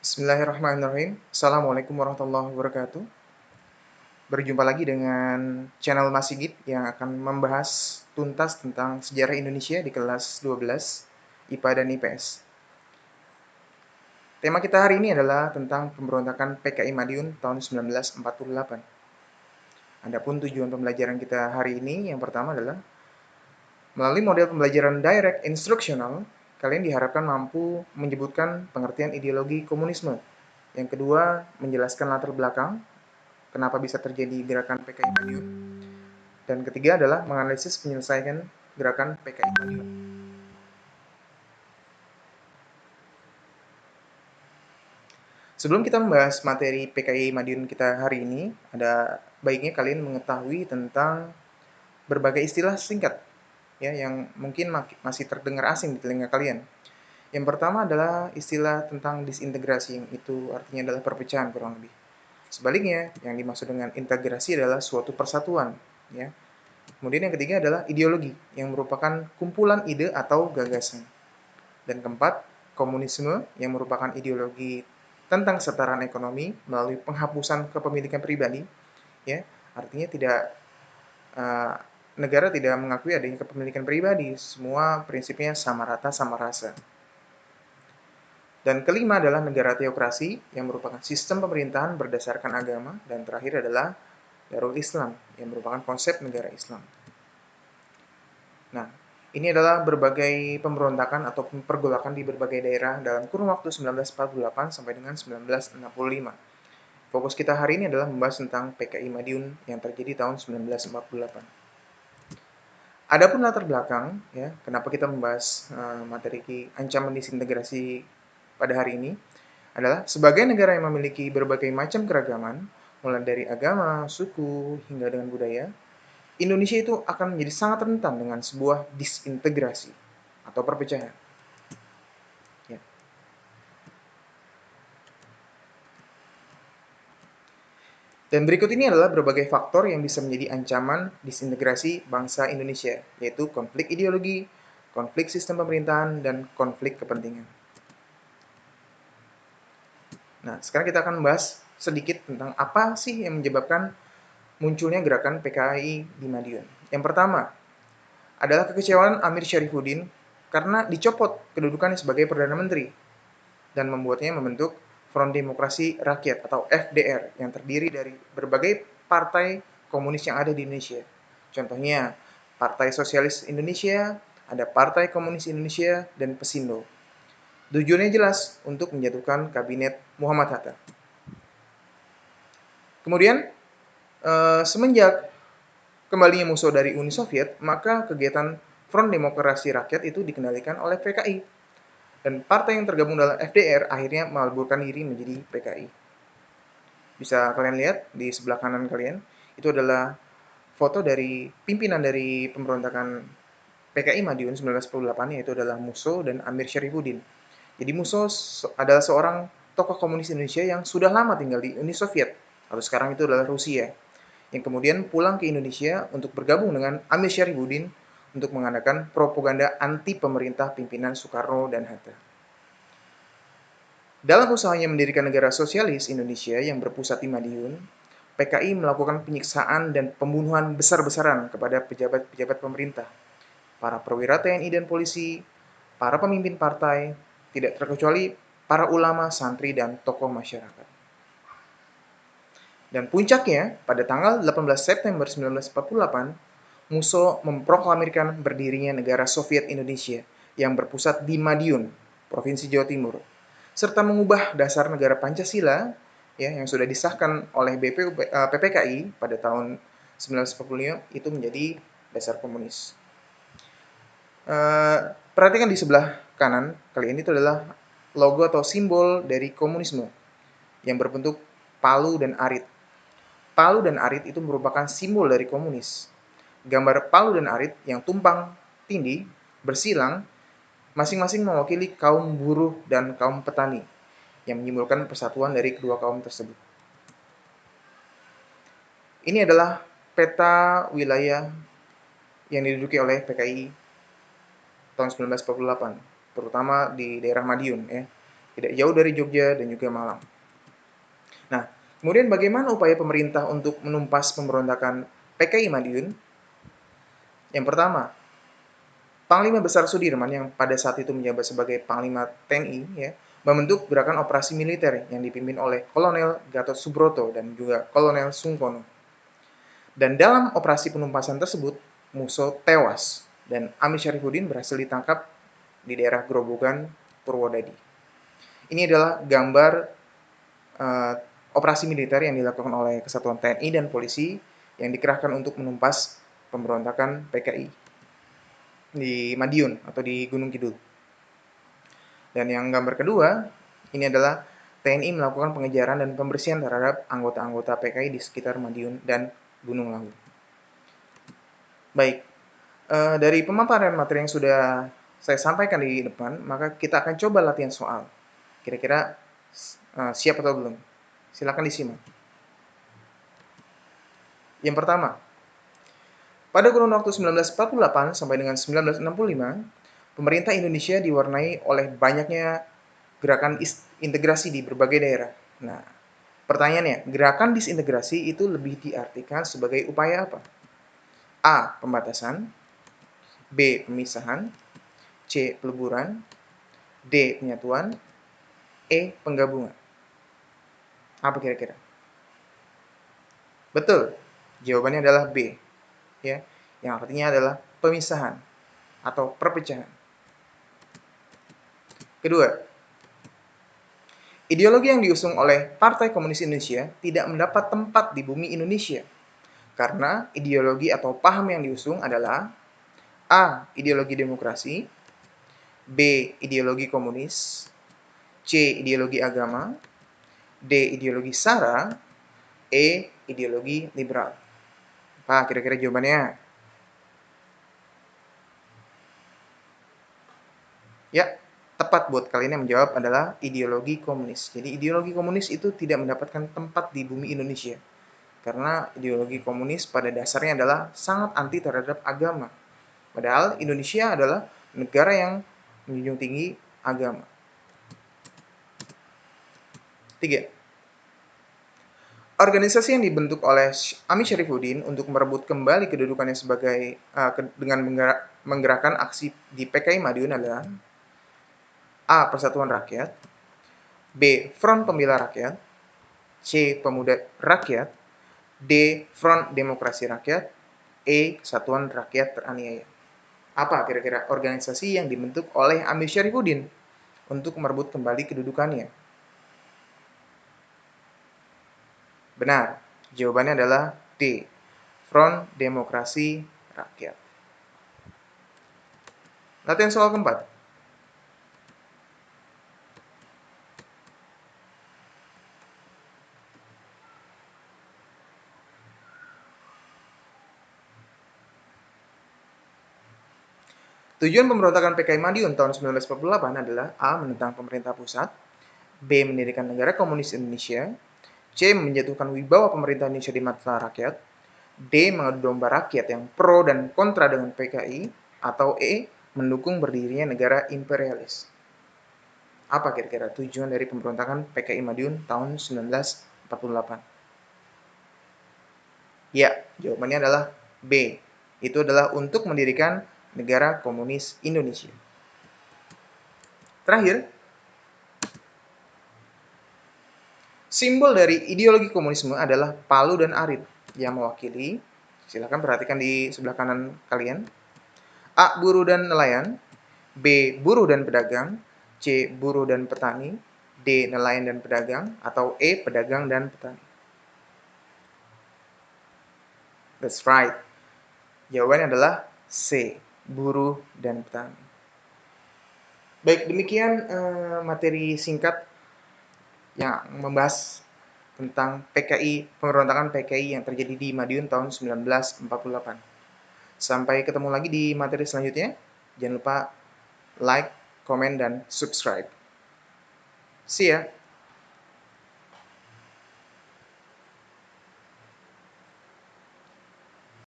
Bismillahirrahmanirrahim. Assalamualaikum warahmatullahi wabarakatuh. Berjumpa lagi dengan channel Mas Sigit yang akan membahas tuntas tentang sejarah Indonesia di kelas 12 IPA dan IPS. Tema kita hari ini adalah tentang pemberontakan PKI Madiun tahun 1948. Adapun tujuan pembelajaran kita hari ini yang pertama adalah melalui model pembelajaran direct instructional, kalian diharapkan mampu menyebutkan pengertian ideologi komunisme. Yang kedua, menjelaskan latar belakang kenapa bisa terjadi gerakan PKI Madiun. Dan ketiga adalah menganalisis penyelesaian gerakan PKI Madiun. Sebelum kita membahas materi PKI Madiun kita hari ini, ada baiknya kalian mengetahui tentang berbagai istilah singkat ya yang mungkin masih terdengar asing di telinga kalian. Yang pertama adalah istilah tentang disintegrasi, yang itu artinya adalah perpecahan kurang lebih. Sebaliknya, yang dimaksud dengan integrasi adalah suatu persatuan, ya. Kemudian yang ketiga adalah ideologi, yang merupakan kumpulan ide atau gagasan. Dan keempat, komunisme, yang merupakan ideologi tentang kesetaraan ekonomi melalui penghapusan kepemilikan pribadi, ya. Artinya tidak negara tidak mengakui adanya kepemilikan pribadi, semua prinsipnya sama rata, sama rasa. Dan kelima adalah negara teokrasi, yang merupakan sistem pemerintahan berdasarkan agama. Dan terakhir adalah Darul Islam, yang merupakan konsep negara Islam. Nah, ini adalah berbagai pemberontakan atau pergolakan di berbagai daerah dalam kurun waktu 1948 sampai dengan 1965. Fokus kita hari ini adalah membahas tentang PKI Madiun yang terjadi tahun 1948. Adapun latar belakang, ya, kenapa kita membahas materi ancaman disintegrasi pada hari ini, adalah sebagai negara yang memiliki berbagai macam keragaman, mulai dari agama, suku, hingga dengan budaya, Indonesia itu akan menjadi sangat rentan dengan sebuah disintegrasi atau perpecahan. Ya. Dan berikut ini adalah berbagai faktor yang bisa menjadi ancaman disintegrasi bangsa Indonesia, yaitu konflik ideologi, konflik sistem pemerintahan, dan konflik kepentingan. Nah, sekarang kita akan membahas sedikit tentang apa sih yang menyebabkan munculnya gerakan PKI di Madiun. Yang pertama adalah kekecewaan Amir Syarifuddin karena dicopot kedudukannya sebagai Perdana Menteri dan membuatnya membentuk Front Demokrasi Rakyat atau FDR yang terdiri dari berbagai partai komunis yang ada di Indonesia. Contohnya, Partai Sosialis Indonesia, ada Partai Komunis Indonesia, dan Pesindo. Tujuannya jelas untuk menjatuhkan kabinet Muhammad Hatta. Kemudian, semenjak kembalinya musuh dari Uni Soviet, maka kegiatan Front Demokrasi Rakyat itu dikendalikan oleh PKI. Dan partai yang tergabung dalam FDR akhirnya meleburkan diri menjadi PKI. Bisa kalian lihat di sebelah kanan kalian, itu adalah foto dari pimpinan dari pemberontakan PKI Madiun 1948, yaitu adalah Musso dan Amir Syarifuddin. Jadi Musso adalah seorang tokoh komunis Indonesia yang sudah lama tinggal di Uni Soviet, atau sekarang itu adalah Rusia, yang kemudian pulang ke Indonesia untuk bergabung dengan Amir Syarifuddin untuk mengadakan propaganda anti pemerintah pimpinan Soekarno dan Hatta. Dalam usahanya mendirikan negara sosialis Indonesia yang berpusat di Madiun, PKI melakukan penyiksaan dan pembunuhan besar-besaran kepada pejabat-pejabat pemerintah, para perwira TNI dan polisi, para pemimpin partai, tidak terkecuali para ulama, santri, dan tokoh masyarakat. Dan puncaknya, pada tanggal 18 September 1948, Musso memproklamirkan berdirinya negara Soviet Indonesia yang berpusat di Madiun, Provinsi Jawa Timur, serta mengubah dasar negara Pancasila ya yang sudah disahkan oleh PPKI pada tahun 1945 itu menjadi dasar komunis. Perhatikan di sebelah kanan kalian itu adalah logo atau simbol dari komunisme yang berbentuk palu dan arit. Palu dan arit itu merupakan simbol dari komunis. Gambar palu dan arit yang tumpang tindih bersilang masing-masing mewakili kaum buruh dan kaum petani yang menyimbolkan persatuan dari kedua kaum tersebut. Ini adalah peta wilayah yang diduduki oleh PKI tahun 1948, terutama di daerah Madiun ya. tidak jauh dari Jogja dan juga Malang. Nah, kemudian bagaimana upaya pemerintah untuk menumpas pemberontakan PKI Madiun? Yang pertama, Panglima Besar Sudirman yang pada saat itu menjabat sebagai Panglima TNI ya, membentuk gerakan operasi militer yang dipimpin oleh Kolonel Gatot Subroto dan juga Kolonel Sungkono. Dan dalam operasi penumpasan tersebut, Musso tewas dan Amir Syarifuddin berhasil ditangkap di daerah Grobogan, Purwodadi. Ini adalah gambar operasi militer yang dilakukan oleh kesatuan TNI dan polisi yang dikerahkan untuk menumpas pemberontakan PKI di Madiun atau di Gunung Kidul. Dan yang gambar kedua, ini adalah TNI melakukan pengejaran dan pembersihan terhadap anggota-anggota PKI di sekitar Madiun dan Gunung Lawu. Baik, dari pemaparan materi yang sudah saya sampaikan di depan, maka kita akan coba latihan soal. Kira-kira siap atau belum? Silakan disimak. Yang pertama, pada kurun waktu 1948 sampai dengan 1965, pemerintah Indonesia diwarnai oleh banyaknya gerakan integrasi di berbagai daerah. Nah, pertanyaannya, gerakan disintegrasi itu lebih diartikan sebagai upaya apa? A. Pembatasan, B. Pemisahan, C. Peleburan, D. Penyatuan, E. Penggabungan. Apa kira-kira? Betul, jawabannya adalah B, ya, yang artinya adalah pemisahan atau perpecahan. Kedua, ideologi yang diusung oleh Partai Komunis Indonesia tidak mendapat tempat di bumi Indonesia karena ideologi atau paham yang diusung adalah A. Ideologi demokrasi, B. Ideologi komunis, C. Ideologi agama, D. Ideologi SARA, E. Ideologi liberal. Apa kira-kira jawabannya? Ya, tepat buat kalian yang menjawab adalah ideologi komunis. Jadi ideologi komunis itu tidak mendapatkan tempat di bumi Indonesia. Karena ideologi komunis pada dasarnya adalah sangat anti terhadap agama. Padahal Indonesia adalah negara yang menjunjung tinggi agama. 3. Organisasi yang dibentuk oleh Amir Syarifuddin untuk merebut kembali kedudukannya sebagai dengan menggerakkan aksi di PKI Madiun adalah A. Persatuan Rakyat, B. Front Pembela Rakyat, C. Pemuda Rakyat, D. Front Demokrasi Rakyat, E. Kesatuan Rakyat Teraniaya. Apa kira-kira organisasi yang dibentuk oleh Amir Syarifuddin untuk merebut kembali kedudukannya? Benar, jawabannya adalah D. Front Demokrasi Rakyat. Latihan soal keempat. Tujuan pemberontakan PKI Madiun tahun 1948 adalah A. Menentang pemerintah pusat, B. Mendirikan negara komunis Indonesia, C. Menjatuhkan wibawa pemerintah Indonesia di mata rakyat, D. Mengadu domba rakyat yang pro dan kontra dengan PKI, atau E. Mendukung berdirinya negara imperialis. Apa kira-kira tujuan dari pemberontakan PKI Madiun tahun 1948? Ya, jawabannya adalah B. Itu adalah untuk mendirikan negara komunis Indonesia. Terakhir, simbol dari ideologi komunisme adalah palu dan arit yang mewakili, silakan perhatikan di sebelah kanan kalian, A. Buruh dan nelayan, B. Buruh dan pedagang, C. Buruh dan petani, D. Nelayan dan pedagang, atau E. Pedagang dan petani. That's right. Jawabannya adalah C. Buruh dan petani. Baik, demikian materi singkat yang membahas tentang PKI, pemberontakan PKI yang terjadi di Madiun tahun 1948. Sampai ketemu lagi di materi selanjutnya. Jangan lupa like, komen, dan subscribe. See ya!